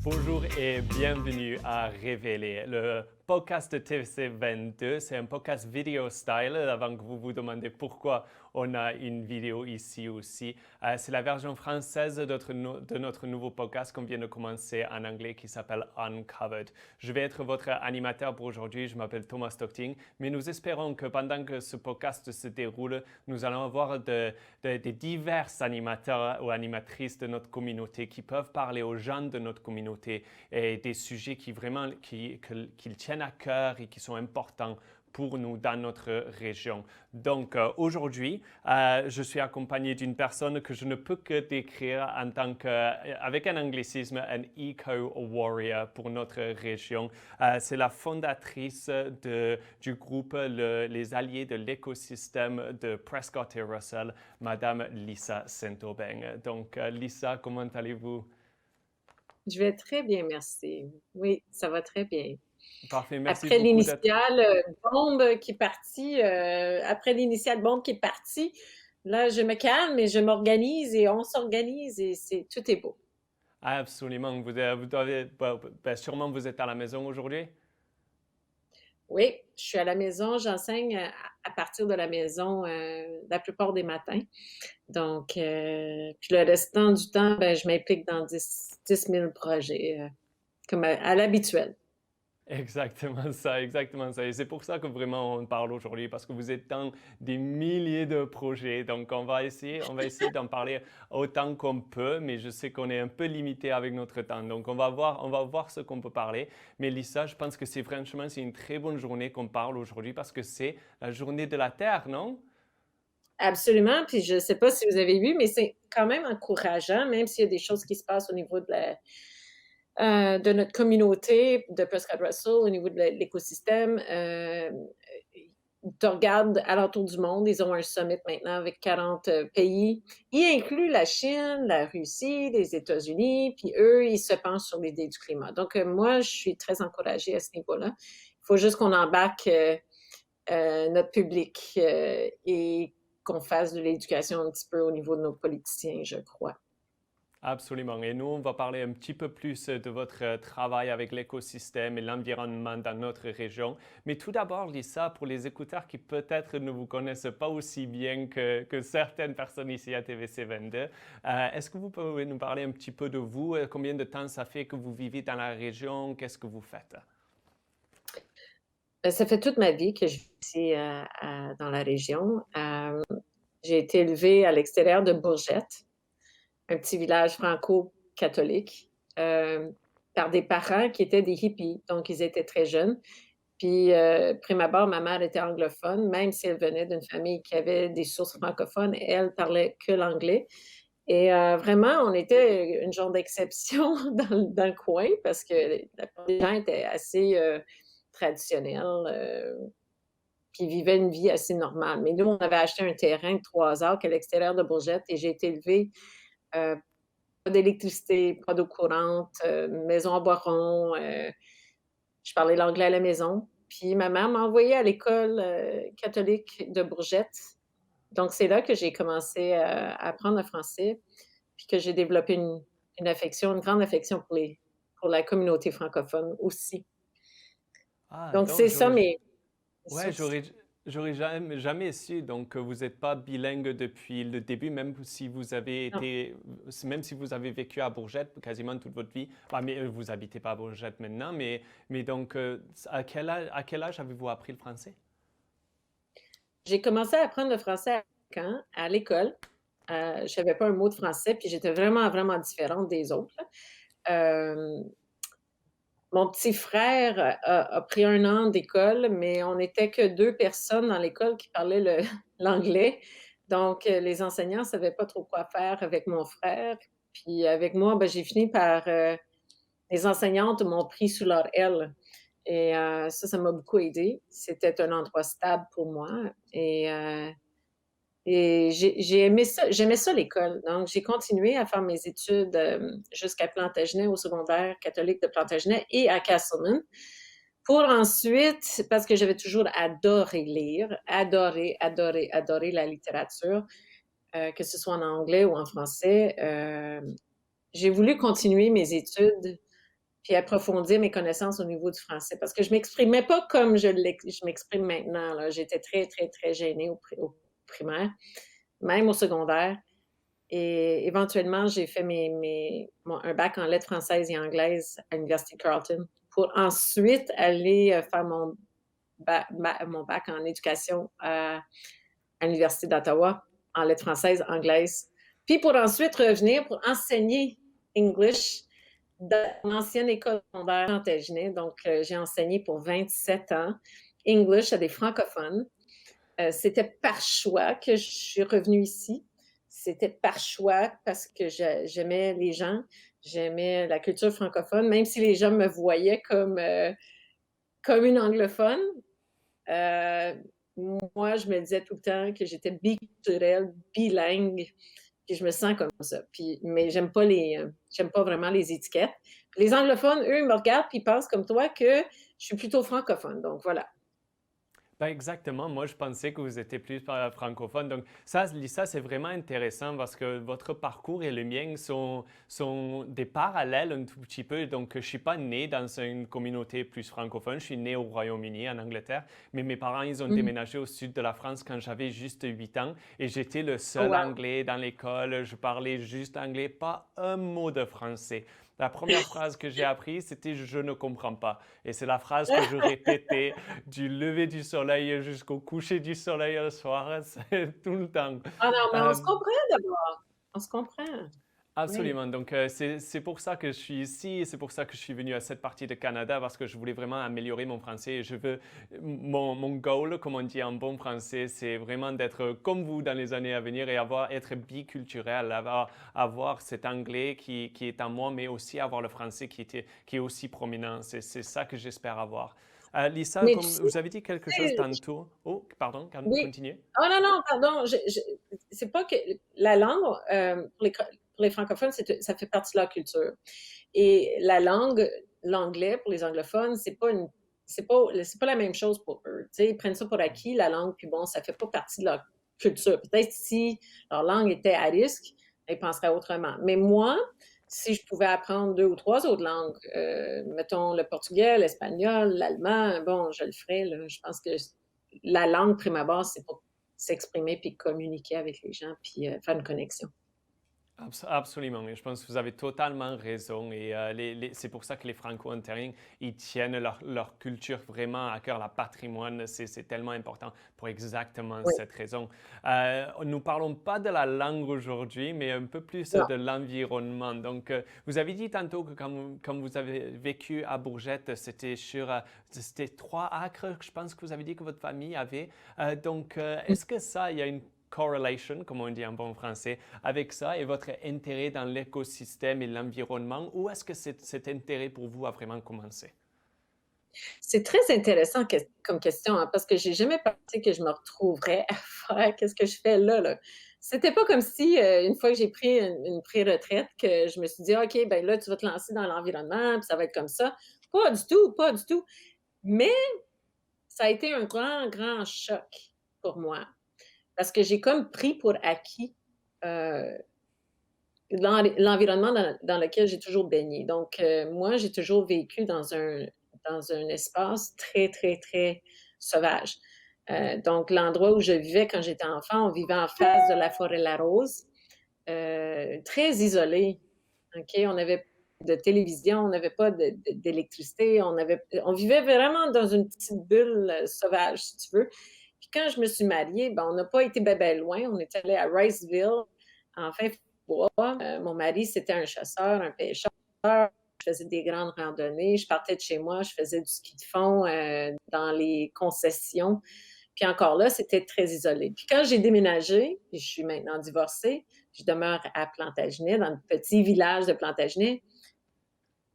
Bonjour et bienvenue à Révéler, le podcast de TVC 22. C'est un podcast vidéo style. Avant que vous vous demandez pourquoi on a une vidéo ici aussi. C'est la version française de notre nouveau podcast qu'on vient de commencer en anglais qui s'appelle Uncovered. Je vais être votre animateur pour aujourd'hui. Je m'appelle Thomas Stockting. Mais nous espérons que pendant que ce podcast se déroule, nous allons avoir des divers animateurs ou animatrices de notre communauté qui peuvent parler aux gens de notre communauté et des sujets qu'ils tiennent à cœur et qui sont importants pour nous dans notre région. Donc aujourd'hui, je suis accompagné d'une personne que je ne peux que décrire avec un anglicisme, un eco-warrior pour notre région. C'est la fondatrice du groupe Les Alliés de l'écosystème de Prescott et Russell, Madame Lisa Saint-Aubin. Donc Lisa, comment allez-vous? Je vais très bien, merci. Oui, ça va très bien. Parfait, merci Après beaucoup d'être. l'initiale bombe qui est partie, après l'initiale bombe qui est partie, là, je me calme et je m'organise et on s'organise et tout est beau. Absolument, sûrement vous êtes à la maison aujourd'hui? Oui, je suis à la maison, j'enseigne à partir de la maison la plupart des matins. Donc, puis le restant du temps, ben, je m'implique dans 10 000 projets, comme à l'habituel. Exactement ça, exactement ça. Et c'est pour ça que vraiment on parle aujourd'hui, parce que vous êtes dans des milliers de projets. Donc on va essayer d'en parler autant qu'on peut, mais je sais qu'on est un peu limité avec notre temps. Donc on va voir ce qu'on peut parler. Mais Lisa, je pense que c'est une très bonne journée qu'on parle aujourd'hui parce que c'est la journée de la Terre, non? Absolument, puis je ne sais pas si vous avez vu, mais c'est quand même encourageant, même s'il y a des choses qui se passent au niveau de notre communauté de Prescott Russell, au niveau de l'écosystème. Tu regardes alentour du monde, ils ont un summit maintenant avec 40 pays. Ils incluent la Chine, la Russie, les États-Unis, puis eux, ils se penchent sur l'idée du climat. Donc, moi, je suis très encouragée à ce niveau-là. Il faut juste qu'on embarque notre public et qu'on fasse de l'éducation un petit peu au niveau de nos politiciens, je crois. Absolument. Et nous, on va parler un petit peu plus de votre travail avec l'écosystème et l'environnement dans notre région. Mais tout d'abord, Lisa, pour les écouteurs qui peut-être ne vous connaissent pas aussi bien que certaines personnes ici à TVC 22, est-ce que vous pouvez nous parler un petit peu de vous? Combien de temps ça fait que vous vivez dans la région? Qu'est-ce que vous faites? Ça fait toute ma vie que je vis ici dans la région. J'ai été élevée à l'extérieur de Bourgette, un petit village franco-catholique, par des parents qui étaient des hippies, donc ils étaient très jeunes. Puis, prime abord, ma mère était anglophone, même si elle venait d'une famille qui avait des sources francophones, elle parlait que l'anglais. Et vraiment, on était une genre d'exception dans le coin parce que la plupart des gens étaient assez traditionnels, puis vivaient une vie assez normale. Mais nous, on avait acheté un terrain de 3 acres à l'extérieur de Bourgette et j'ai été élevée euh, pas d'électricité, pas d'eau courante, maison en bois rond. Je parlais l'anglais à la maison. Puis ma mère m'a envoyée à l'école catholique de Bourgette. Donc, c'est là que j'ai commencé à apprendre le français, puis que j'ai développé une grande affection pour la communauté francophone aussi. Ah, Donc, donc c'est ça mes ouais, sources. j'aurais jamais su donc que vous n'êtes pas bilingue depuis le début, Non. même si vous avez vécu à Bourgette quasiment toute votre vie. Ah, mais vous habitez pas à Bourgette maintenant, mais donc à quel âge avez-vous appris le français? J'ai commencé à apprendre le français à 5 ans, à l'école. Je savais pas un mot de français, puis j'étais vraiment, vraiment différente des autres, là. Mon petit frère a pris 1 an d'école, mais on n'était que 2 personnes dans l'école qui parlaient l'anglais. Donc, les enseignants ne savaient pas trop quoi faire avec mon frère. Puis avec moi, ben, j'ai fini par, les enseignantes m'ont pris sous leur aile et ça m'a beaucoup aidée. C'était un endroit stable pour moi et j'ai aimé ça, j'aimais ça l'école. Donc j'ai continué à faire mes études, jusqu'à Plantagenet, au secondaire catholique de Plantagenet et à Castleman. Pour ensuite, parce que j'avais toujours adoré lire, adoré, adoré, adoré la littérature, que ce soit en anglais ou en français, j'ai voulu continuer mes études puis approfondir mes connaissances au niveau du français. Parce que je m'exprimais pas comme je m'exprime maintenant, là. J'étais très, très, très gênée au primaire, même au secondaire. Et éventuellement, j'ai fait un bac en lettres françaises et anglaises à l'Université Carleton pour ensuite aller faire mon bac en éducation à l'Université d'Ottawa en lettres françaises, anglaises. Puis pour ensuite revenir pour enseigner English dans l'ancienne école secondaire Plantagenet. Donc, j'ai enseigné pour 27 ans English à des francophones. C'était par choix que je suis revenue ici. C'était par choix parce que j'aimais les gens, j'aimais la culture francophone, même si les gens me voyaient comme une anglophone. Euh, Moi, je me disais tout le temps que j'étais biculturelle, bilingue, puis je me sens comme ça. Puis, mais j'aime pas vraiment les étiquettes. Puis les anglophones, eux, ils me regardent puis ils pensent comme toi que je suis plutôt francophone. Donc voilà. Ben exactement, moi je pensais que vous étiez plus francophone. Donc ça, Lisa, c'est vraiment intéressant parce que votre parcours et le mien sont des parallèles un tout petit peu. Donc je ne suis pas né dans une communauté plus francophone, je suis né au Royaume-Uni, en Angleterre, mais mes parents, ils ont Mm. déménagé au sud de la France quand j'avais juste 8 ans et j'étais le Oh seul wow. anglais dans l'école, je parlais juste anglais, pas un mot de français. La première phrase que j'ai apprise, c'était je ne comprends pas. Et c'est la phrase que je répétais du lever du soleil jusqu'au coucher du soleil le soir, c'est tout le temps. Ah non, mais on Euh, se comprend d'abord. On se comprend. Oui. Absolument. Donc, c'est pour ça que je suis ici, et c'est pour ça que je suis venu à cette partie de Canada, parce que je voulais vraiment améliorer mon français. Et je veux, mon goal, comme on dit en bon français, c'est vraiment d'être comme vous dans les années à venir et être biculturel, avoir cet anglais qui est en moi, mais aussi avoir le français qui est aussi prominent. C'est ça que j'espère avoir. Lisa, Mais tu comme sais, vous avez dit quelque chose tantôt. Oh, pardon, oui. continuez. Oh non, non, pardon. C'est pas que la langue, pour les francophones, ça fait partie de leur culture. Et la langue, l'anglais pour les anglophones, c'est pas la même chose pour eux. Tu sais, ils prennent ça pour acquis, la langue, puis bon, ça fait pas partie de leur culture. Peut-être si leur langue était à risque, ils penseraient autrement. Mais moi, si je pouvais apprendre deux ou trois autres langues, mettons le portugais, l'espagnol, l'allemand, bon, je le ferais, là. Je pense que la langue, prime abord, c'est pour s'exprimer puis communiquer avec les gens puis faire une connexion. Absolument, et je pense que vous avez totalement raison. Et c'est pour ça que les Franco-Ontariens, ils tiennent leur culture vraiment à cœur, leur patrimoine. C'est tellement important pour exactement Oui, cette raison. Nous parlons pas de la langue aujourd'hui, mais un peu plus non. de l'environnement. Donc, vous avez dit tantôt que quand vous avez vécu à Bourgette, c'était 3 acres, je pense que vous avez dit que votre famille avait. Donc, est-ce que ça, il y a une correlation, comme on dit en bon français, avec ça et votre intérêt dans l'écosystème et l'environnement, où est-ce que cet intérêt pour vous a vraiment commencé? C'est très intéressant comme question, hein, parce que j'ai jamais pensé que je me retrouverais à faire qu'est-ce que je fais là, là. C'était pas comme si, une fois que j'ai pris une pré-retraite, que je me suis dit: «OK, ben là, tu vas te lancer dans l'environnement, puis ça va être comme ça». Pas du tout, pas du tout. Mais ça a été un grand, grand choc pour moi, parce que j'ai comme pris pour acquis, heu, l'environnement dans lequel j'ai toujours baigné. Donc, moi, j'ai toujours vécu dans un espace très, très, très sauvage. Donc, l'endroit où je vivais quand j'étais enfant, on vivait en face de la forêt La Rose, très isolé. OK? On avait de télévision, on n'avait pas d'électricité, on vivait vraiment dans une petite bulle sauvage, si tu veux. Puis quand je me suis mariée, ben, on n'a pas été ben, ben loin. On est allé à Riceville, en fin bois. Mon mari, c'était un chasseur, un pêcheur. Je faisais des grandes randonnées. Je partais de chez moi, je faisais du ski de fond dans les concessions. Puis encore là, c'était très isolé. Puis quand j'ai déménagé, puis je suis maintenant divorcée, je demeure à Plantagenet, dans le petit village de Plantagenet.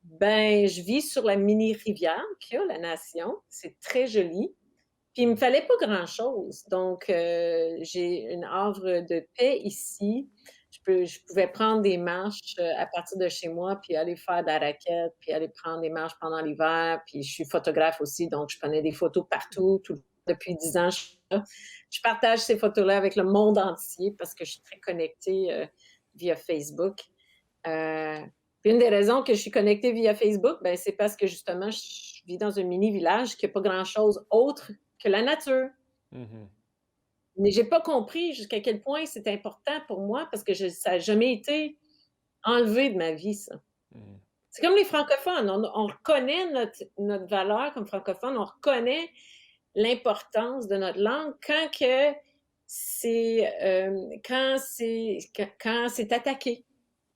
Ben, je vis sur la mini-rivière qu'il y a, la Nation. C'est très joli. Puis il me fallait pas grand-chose. Donc, j'ai une havre de paix ici. Je pouvais prendre des marches à partir de chez moi, puis aller faire de la raquette, puis aller prendre des marches pendant l'hiver. Puis je suis photographe aussi, donc je prenais des photos partout. Depuis 10 ans, je partage ces photos-là avec le monde entier parce que je suis très connectée via Facebook. Euh, Une des raisons que je suis connectée via Facebook, ben, c'est parce que justement, je vis dans un mini village qui a pas grand-chose autre que la nature. Mhm, Mais j'ai pas compris jusqu'à quel point c'est important pour moi parce que ça a jamais été enlevé de ma vie, ça. mhm, C'est comme les francophones, on reconnaît notre valeur comme francophone, on reconnaît l'importance de notre langue quand c'est attaqué.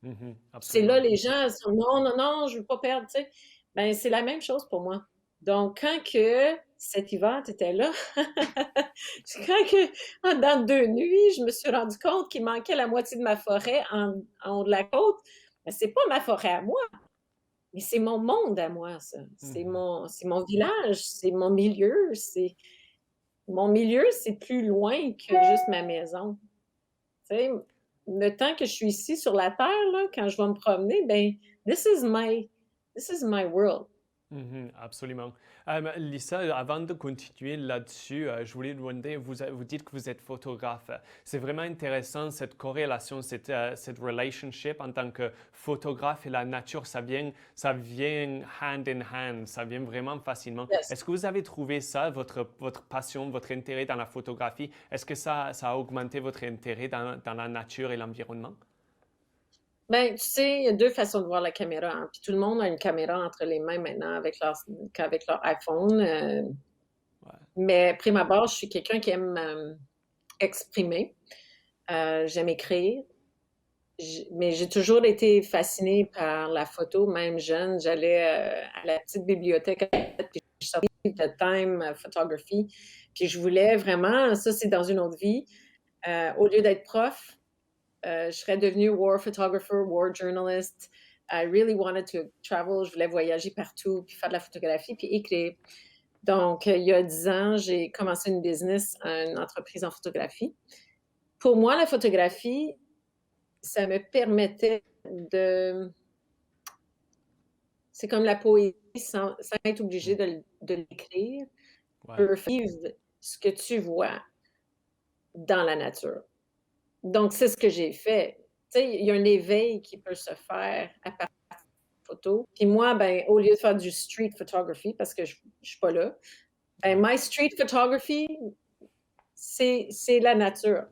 mhm, C'est là, absolument. les gens sont: «Non, non, non, je veux pas perdre», tu sais? Ben, c'est la même chose pour moi. Donc quand que cet hiver, tu étais là, quand que en dedans de 2 nuits, je me suis rendu compte qu'il manquait la moitié de ma forêt en haut de la côte, ben, c'est pas ma forêt à moi, mais c'est mon monde à moi, ça. Mhm, C'est mon village, c'est mon milieu, c'est plus loin que juste ma maison. Tu sais, le temps que je suis ici sur la terre, là, quand je vais me promener, ben, this is my world. mhm, absolument. Lisa, avant de continuer là-dessus, je voulais vous demander, vous dites que vous êtes photographe. C'est vraiment intéressant cette corrélation, cette relationship en tant que photographe et la nature, ça vient hand in hand, ça vient vraiment facilement. Yes. Est-ce que vous avez trouvé ça, votre passion, votre intérêt dans la photographie? Est-ce que ça a augmenté votre intérêt dans la nature et l'environnement? Ben, tu sais, il y a 2 façons de voir la caméra, hein, puis tout le monde a une caméra entre les mains maintenant qu'avec leur iPhone, Ouais. mais prime abord, je suis quelqu'un qui aime, exprimer, j'aime écrire. Mais j'ai toujours été fascinée par la photo, même jeune. J'allais à la petite bibliothèque, puis je sortais de Time Photography. Puis je voulais vraiment, ça c'est dans une autre vie, au lieu d'être prof, je serais devenue war photographer, war journalist. I really wanted to travel. Je voulais voyager partout, puis faire de la photographie, puis écrire. Donc, il y a 10 ans, j'ai commencé une business, une entreprise en photographie. Pour moi, la photographie, ça me permettait de c'est comme la poésie sans être obligé Mm. de l'écrire. Tu Ouais. peux vivre ce que tu vois dans la nature. Donc, c'est ce que j'ai fait. Tu sais, il y a un éveil qui peut se faire à partir de photos. Puis moi, ben, au lieu de faire du street photography, parce que je ne suis pas là, ben, Ouais. my street photography, c'est la nature.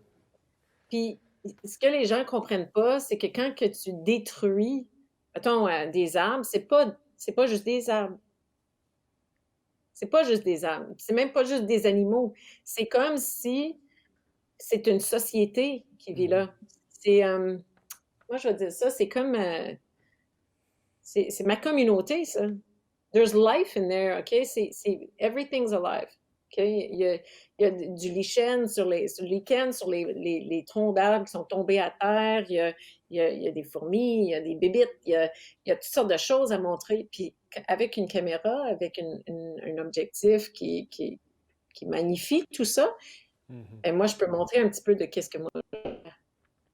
Puis ce que les gens ne comprennent pas, c'est que quand que tu détruis, mettons, des arbres, c'est pas juste des arbres. C'est pas juste des arbres, c'est même pas juste des animaux. C'est comme si c'est une société qui vit Mhm. là. C'est, moi je vais dire ça, c'est comme, c'est ma communauté ça. There's life in there, OK? Everything's alive, OK? Il y a du lichen sur le lichen, sur les troncs d'arbres qui sont tombés à terre, il y a des fourmis, il y a des bébites, il y a toutes sortes de choses à montrer. Puis avec une caméra, avec un objectif qui magnifie tout ça, Mhm. ben moi, je peux montrer un petit peu de qu'est-ce que moi.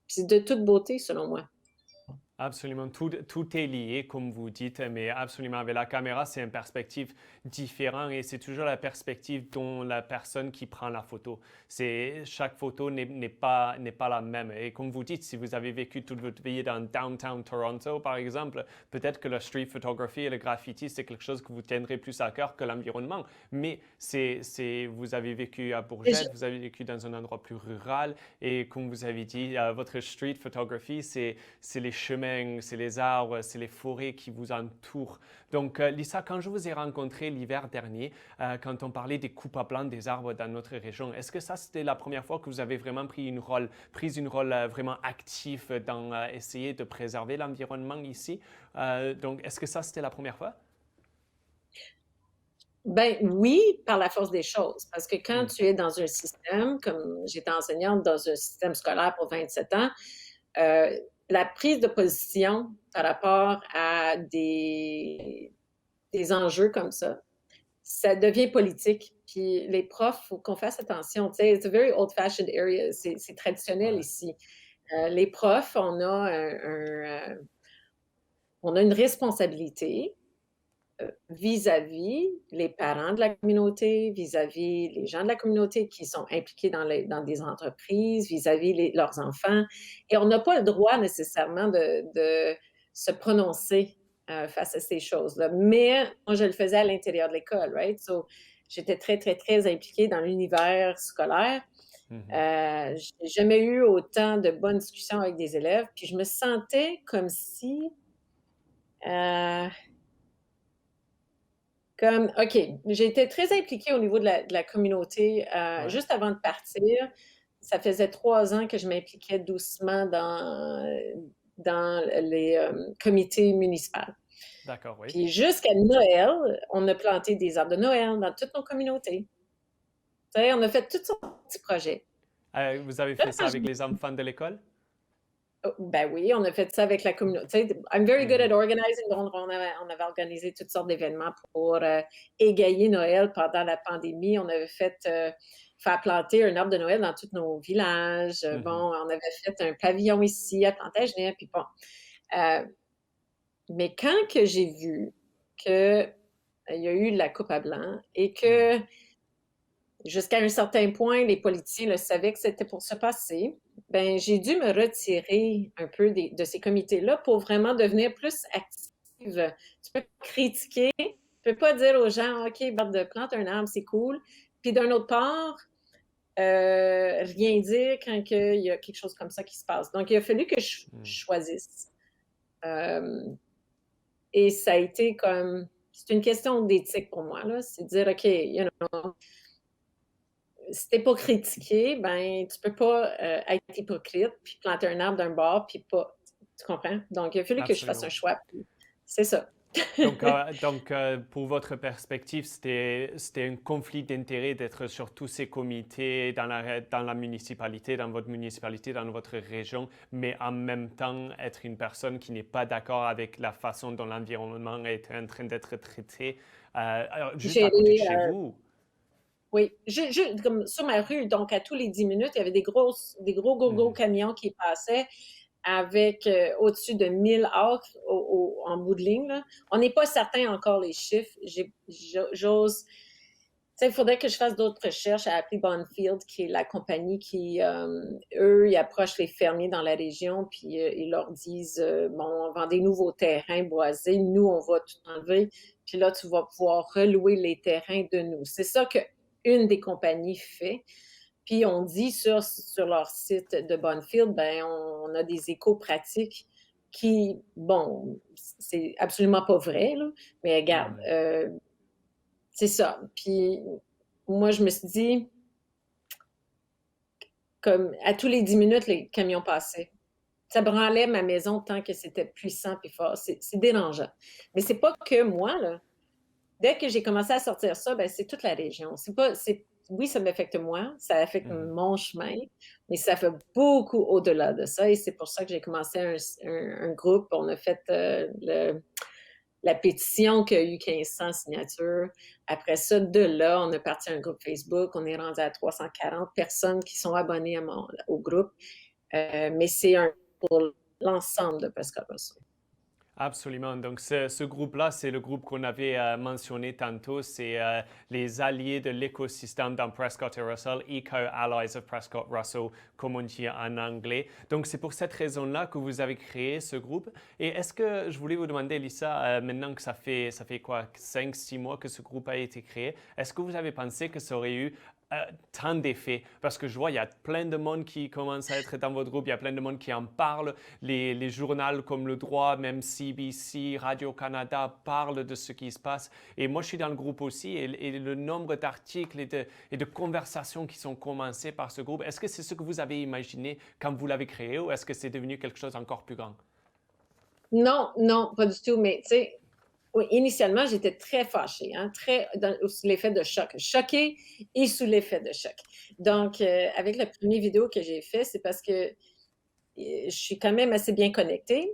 C'est de toute beauté, selon moi. Absolument, tout est lié, comme vous dites, mais absolument, avec la caméra, c'est une perspective différente et c'est toujours la perspective dont la personne qui prend la photo. Chaque photo n'est pas la même. Et comme vous dites, si vous avez vécu toute votre vie dans downtown Toronto, par exemple, peut-être que la street photography et le graffiti, c'est quelque chose que vous tiendrez plus à cœur que l'environnement. Mais vous avez vécu à Bourget, vous avez vécu dans un endroit plus rural et comme vous avez dit, votre street photography, c'est les chemins, c'est les arbres, c'est les forêts qui vous entourent. Donc, Lisa, quand je vous ai rencontré l'hiver dernier, quand on parlait des coupes à blanc des arbres dans notre région, est-ce que ça, c'était la première fois que vous avez vraiment pris une rôle vraiment actif dans essayer de préserver l'environnement ici? Donc, est-ce que ça, c'était la première fois? Ben oui, par la force des choses. Parce que quand Mm. tu es dans un système, comme j'étais enseignante dans un système scolaire pour 27 ans, euh, la prise de position par rapport à des enjeux comme ça devient politique. Puis les profs, il faut qu'on fasse attention. Tu sais, it's a very old-fashioned area. C'est traditionnel Ouais. ici. Les profs, on a une responsabilité vis-à-vis les parents de la communauté, vis-à-vis les gens de la communauté qui sont impliqués dans des entreprises, vis-à-vis leurs enfants. Et on n'a pas le droit nécessairement de se prononcer face à ces choses-là. Mais moi, je le faisais à l'intérieur de l'école, right? So, j'étais très, très, très impliquée dans l'univers scolaire. Mhm. J'ai jamais eu autant de bonnes discussions avec des élèves, puis je me sentais comme si, euh, comme, OK, j'ai été très impliquée au niveau de la communauté. Ouais, Juste avant de partir, ça faisait 3 ans que je m'impliquais doucement dans les comités municipaux. d'accord, oui. Puis jusqu'à Noël, on a planté des arbres de Noël dans toutes nos communautés. Tu sais, on a fait toutes sortes de petits projets. Vous avez Là, fait quand ça avec les enfants de l'école? oh, ben oui, on a fait ça avec la communauté. Tu sais, I'm very good Mhm. at organizing. Donc, on avait organisé toutes sortes d'événements pour égayer Noël pendant la pandémie. On avait fait faire planter un arbre de Noël dans tous nos villages. Bon, Mhm. on avait fait un pavillon ici à Plantagenet. Puis bon. Euh, mais quand que j'ai vu qu'il y a eu la coupe à blanc et Mhm. que jusqu'à un certain point, les politiciens le savaient que c'était pour se passer. Ben, j'ai dû me retirer un peu de ces comités-là pour vraiment devenir plus active. Tu peux critiquer, tu peux pas dire aux gens, OK, de plante un arbre, c'est cool. Puis d'un autre part, rien dire quand il y a quelque chose comme ça qui se passe. Donc, il a fallu que je Mhm. choisisse. Euh, et ça a été comme, c'est une question d'éthique pour moi, là. C'est de dire, OK, si t'es pas critiqué, ben tu peux pas être hypocrite puis planter un arbre d'un bord puis pas. Tu comprends? Donc, il a fallu que je fasse un Absolument. choix. C'est ça. Pour votre perspective, c'était un conflit d'intérêts d'être sur tous ces comités dans la municipalité, dans votre municipalité, dans votre région, mais en même temps être une personne qui n'est pas d'accord avec la façon dont l'environnement est en train d'être traité, alors, juste à côté de Gérer, chez vous. oui. Comme sur ma rue, donc à tous les 10 minutes, il y avait des gros Mhm. camions qui passaient avec au-dessus de 1000 acres en bout de ligne, là. On n'est pas certain encore les chiffres. J'ose. Il faudrait que je fasse d'autres recherches à appeler Bonfield, qui est la compagnie qui, eux, ils approchent les fermiers dans la région, puis ils leur disent, bon, on vend des nouveaux terrains boisés, nous, on va tout enlever, puis là, tu vas pouvoir relouer les terrains de nous. C'est ça qu'une des compagnies fait. Puis on dit sur leur site de Bonfield, ben, on a des échos pratiques qui, bon, c'est absolument pas vrai, là, mais regarde, Mhm. c'est ça. Puis moi, je me suis dit, comme à tous les 10 minutes, les camions passaient. Ça branlait ma maison tant que c'était puissant et fort. C'est dérangeant. Mais c'est pas que moi, là. Dès que j'ai commencé à sortir ça, ben, c'est toute la région. Oui, ça m'affecte moi, ça affecte Mhm. mon chemin, mais ça fait beaucoup au-delà de ça. Et c'est pour ça que j'ai commencé un groupe. On a fait la pétition qui a eu 1500 signatures. Après ça, de là, on a parti un groupe Facebook. On est rendu à 340 personnes qui sont abonnées au groupe. Mais c'est pour l'ensemble de Prescott Russell. Absolument. Donc, ce groupe-là, c'est le groupe qu'on avait mentionné tantôt. C'est les alliés de l'écosystème dans Prescott et Russell, Eco-Allies of Prescott Russell, comme on dit en anglais. Donc, c'est pour cette raison-là que vous avez créé ce groupe. Et est-ce que, je voulais vous demander, Lisa, maintenant que ça fait quoi, 5-6 mois que ce groupe a été créé, est-ce que vous avez pensé que ça aurait eu tant d'effets? Parce que je vois, il y a plein de monde qui commence à être dans votre groupe, il y a plein de monde qui en parle. Les journaux comme Le Droit, même CBC, Radio-Canada parlent de ce qui se passe. Et moi, je suis dans le groupe aussi. Et le nombre d'articles et de conversations qui sont commencées par ce groupe, est-ce que c'est ce que vous avez imaginé quand vous l'avez créé ou est-ce que c'est devenu quelque chose d'encore plus grand? Non, non, pas du tout. Mais tu sais, oui, initialement, j'étais très fâchée, hein, sous l'effet de choc. Choquée et sous l'effet de choc. Donc, avec la première vidéo que j'ai fait, c'est parce que je suis quand même assez bien connectée.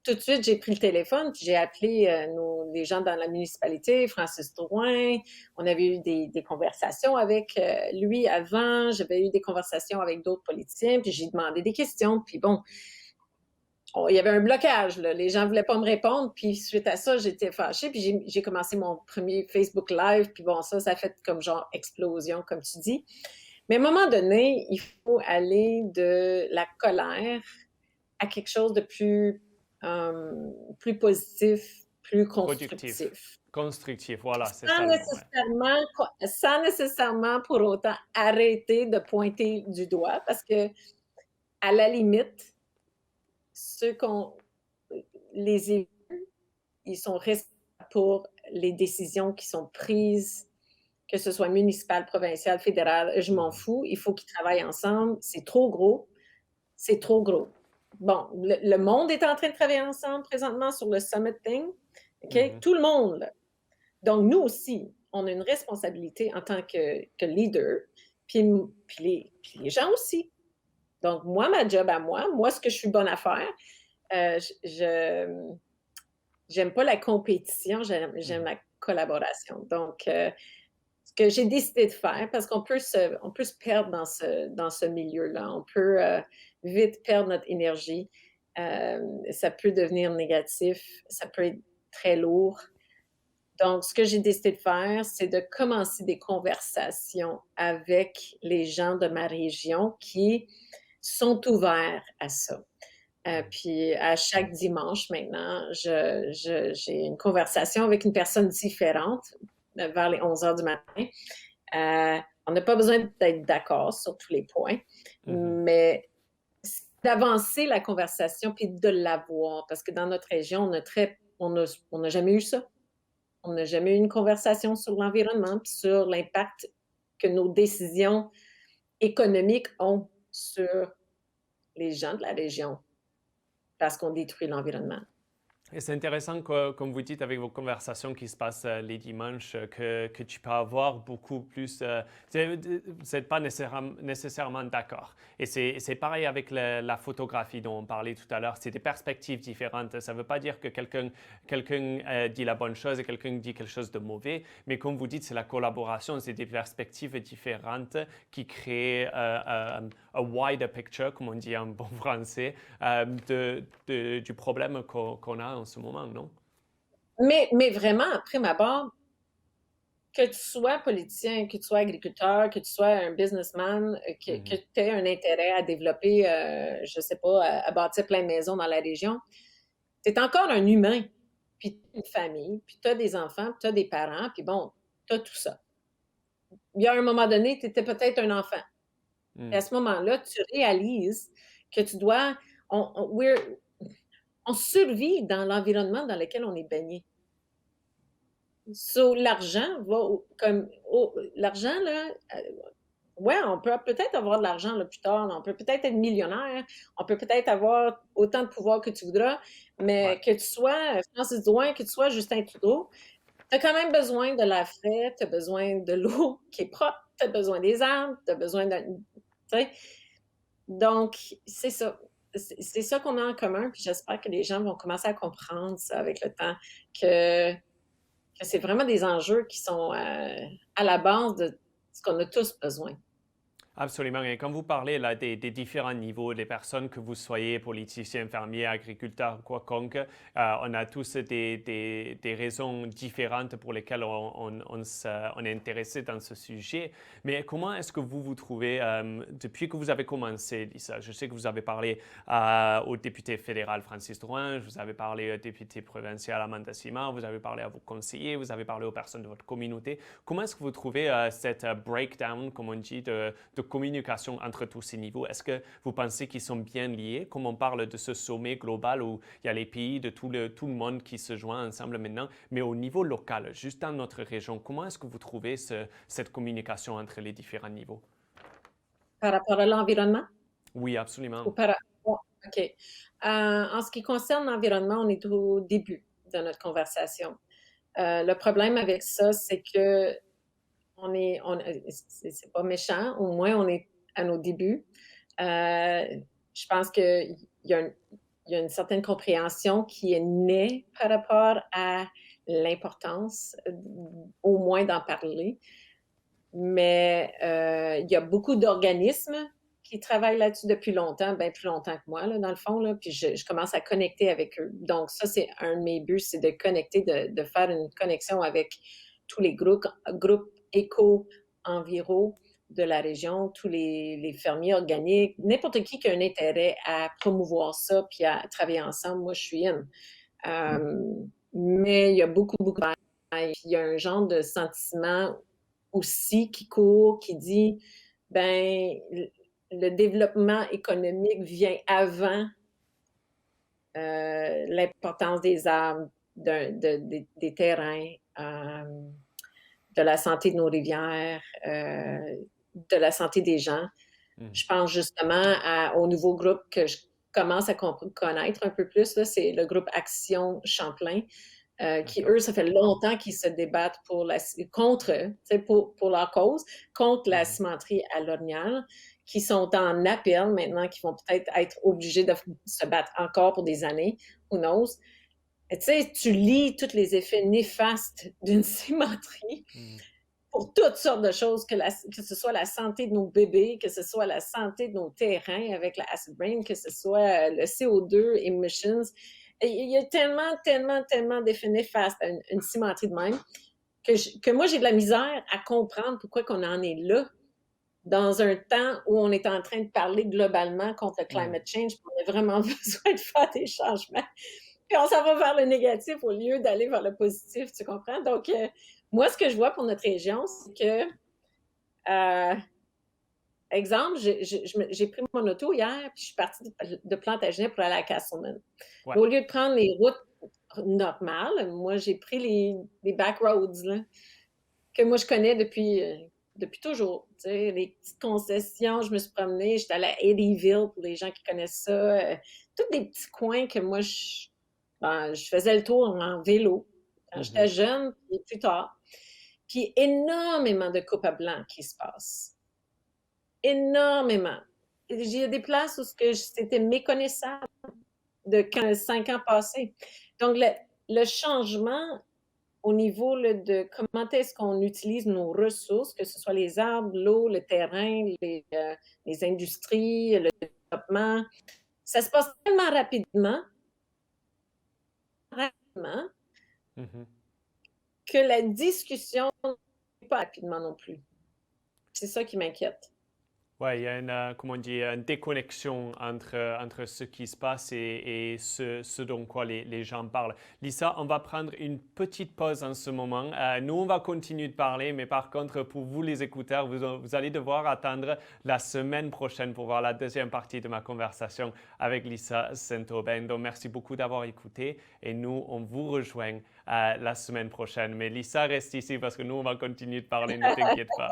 Tout de suite, j'ai pris le téléphone, puis j'ai appelé les gens dans la municipalité, Francis Drouin. On avait eu des conversations avec lui avant. J'avais eu des conversations avec d'autres politiciens, puis j'ai demandé des questions. Puis bon, il y avait un blocage, là. Les gens ne voulaient pas me répondre. Puis suite à ça, j'étais fâchée. Puis j'ai commencé mon premier Facebook Live. Puis bon, ça a fait comme genre explosion, comme tu dis. Mais à un moment donné, il faut aller de la colère à quelque chose de plus plus positif, plus Productif, constructif. constructif, voilà, c'est Sans ça le mot, ouais. sans nécessairement pour autant arrêter de pointer du doigt parce que à la limite, ceux qu'on les élus, ils sont responsables pour les décisions qui sont prises, que ce soit municipal, provincial, fédéral, je m'en Mhm, fous, il faut qu'ils travaillent ensemble, c'est trop gros, c'est trop gros. Bon, le monde est en train de travailler ensemble présentement sur le summit thing, OK? mhm, Tout le monde, là. Donc, nous aussi, on a une responsabilité en tant que leader, puis les gens aussi. Donc, moi, ma job à moi, ce que je suis bonne à faire, je j'aime pas la compétition, j'aime mhm. la collaboration. Donc, ce que j'ai décidé de faire, parce on peut se perdre dans ce milieu-là, on peut vite perdre notre énergie, ça peut devenir négatif, ça peut être très lourd. Donc, ce que j'ai décidé de faire, c'est de commencer des conversations avec les gens de ma région qui sont ouverts à ça. Puis à chaque dimanche maintenant, j'ai une conversation avec une personne différente vers les 11 heures du matin. On n'a pas besoin d'être d'accord sur tous les points, Mhm. mais d'avancer la conversation puis de l'avoir, parce que dans notre région, on n'a jamais eu ça. On n'a jamais eu une conversation sur l'environnement puis sur l'impact que nos décisions économiques ont sur les gens de la région parce qu'on détruit l'environnement. Et c'est intéressant que, comme vous dites, avec vos conversations qui se passent les dimanches, que tu peux avoir beaucoup plus. Vous n'êtes pas nécessairement d'accord. Et c'est pareil avec la photographie dont on parlait tout à l'heure. C'est des perspectives différentes. Ça ne veut pas dire que quelqu'un dit la bonne chose et quelqu'un dit quelque chose de mauvais. Mais comme vous dites, c'est la collaboration. C'est des perspectives différentes qui créent a wider picture, comme on dit en bon français, du problème qu'on a en ce moment, non? Mais vraiment, après ma barre, que tu sois politicien, que tu sois agriculteur, que tu sois un businessman, que Mhm. tu aies un intérêt à développer, je sais pas, à bâtir plein de maisons dans la région, tu es encore un humain. Puis tu as une famille, puis tu as des enfants, puis tu as des parents, puis bon, tu as tout ça. Il y a un moment donné, tu étais peut-être un enfant. Et à Mm. ce moment-là, tu réalises que tu dois. On survit dans l'environnement dans lequel on est baigné. So, l'argent va comme l'argent là, ouais, on peut peut-être avoir de l'argent là, plus tard, là, on peut peut-être être millionnaire, on peut peut-être avoir autant de pouvoir que tu voudras, Ouais. mais que tu sois Francis Drouin, que tu sois Justin Trudeau, tu as quand même besoin de l'air frais, tu as besoin de l'eau qui est propre, tu as besoin des arbres, tu as besoin de. Tu sais, donc, c'est ça. C'est ça qu'on a en commun, puis j'espère que les gens vont commencer à comprendre ça avec le temps, que que c'est vraiment des enjeux qui sont à la base de ce qu'on a tous besoin. Absolument. Et quand vous parlez là, des différents niveaux, des personnes que vous soyez, politiciens, fermiers, agriculteurs, quiconque, on a tous des raisons différentes pour lesquelles on est intéressé dans ce sujet. Mais comment est-ce que vous vous trouvez depuis que vous avez commencé, Lisa? Je sais que vous avez parlé au député fédéral Francis Drouin, vous avez parlé au député provincial Amanda Simard, vous avez parlé à vos conseillers, vous avez parlé aux personnes de votre communauté. Comment est-ce que vous trouvez cette breakdown, comme on dit, de communication entre tous ces niveaux? Est-ce que vous pensez qu'ils sont bien liés? Comme on parle de ce sommet global où il y a les pays de tout le monde qui se joint ensemble maintenant, mais au niveau local, juste dans notre région, comment est-ce que vous trouvez cette communication entre les différents niveaux? Par rapport à l'environnement Oui, absolument. ou bon, OK. En ce qui concerne l'environnement, on est au début de notre conversation. Le problème avec ça, c'est que c'est pas méchant, au moins on est à nos débuts. Je pense qu'il y a il y a une certaine compréhension qui est née par rapport à l'importance, au moins d'en parler. Mais il y a beaucoup d'organismes qui travaillent là-dessus depuis longtemps, bien plus longtemps que moi, là, dans le fond. Là, puis je commence à connecter avec eux. Donc, ça, c'est un de mes buts, c'est de connecter, de faire une connexion avec tous les groupes éco, enviro, de la région, tous les fermiers organiques, n'importe qui a un intérêt à promouvoir ça puis à travailler ensemble, moi, je suis in. Mais il y a beaucoup, beaucoup de travail. Il y a un genre de sentiment aussi qui court, qui dit, ben, le développement économique vient avant l'importance des arbres, des terrains, de la santé de nos rivières, de la santé des gens. Je pense justement au nouveau groupe que je commence à connaître un peu plus, là, c'est le groupe Action Champlain, qui, eux, ça fait longtemps qu'ils se débattent pour leur cause, contre la cimenterie à l'Orignal, qui sont en appel maintenant, qui vont peut-être être obligés de se battre encore pour des années, who knows. Tu sais, tu lis tous les effets néfastes d'une cimenterie pour toutes sortes de choses, que ce soit la santé de nos bébés, que ce soit la santé de nos terrains avec la acid rain, que ce soit le CO2 emissions. Il y a tellement, tellement, tellement d'effets néfastes à une cimenterie de même que moi, j'ai de la misère à comprendre pourquoi qu'on en est là dans un temps où on est en train de parler globalement contre le climate change, on a vraiment besoin de faire des changements. Puis on s'en va vers le négatif au lieu d'aller vers le positif, tu comprends? Donc, moi, ce que je vois pour notre région, c'est que, exemple, j'ai pris mon auto hier, puis je suis partie de Plantagenet pour aller à Castleman. Ouais. Au lieu de prendre les routes normales, moi, j'ai pris les back roads, là, que moi, je connais depuis toujours. Tu sais, les petites concessions, je me suis promenée, j'étais allée à Eddyville, pour les gens qui connaissent ça. Tous des petits coins que moi, je faisais le tour en vélo quand j'étais jeune, et plus tard. Puis énormément de coupes à blanc qui se passent. Énormément. Il y a des places où c'était méconnaissable de 5 ans passés. Donc, le changement au niveau de comment est-ce qu'on utilise nos ressources, que ce soit les arbres, l'eau, le terrain, les industries, le développement, ça se passe tellement rapidement, que la discussion n'est pas rapidement non plus. C'est ça qui m'inquiète. Oui, il y a une déconnexion entre ce qui se passe et ce dont quoi les gens parlent. Lisa, on va prendre une petite pause en ce moment. Nous, on va continuer de parler, mais par contre, pour vous les écouteurs, vous allez devoir attendre la semaine prochaine pour voir la deuxième partie de ma conversation avec Lisa Saint-Aubin. Donc, merci beaucoup d'avoir écouté et nous, on vous rejoint la semaine prochaine. Mais Lisa, reste ici parce que nous, on va continuer de parler, ne t'inquiète pas.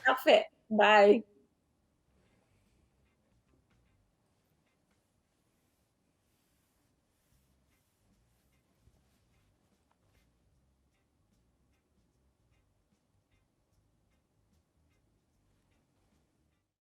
Parfait. Bye.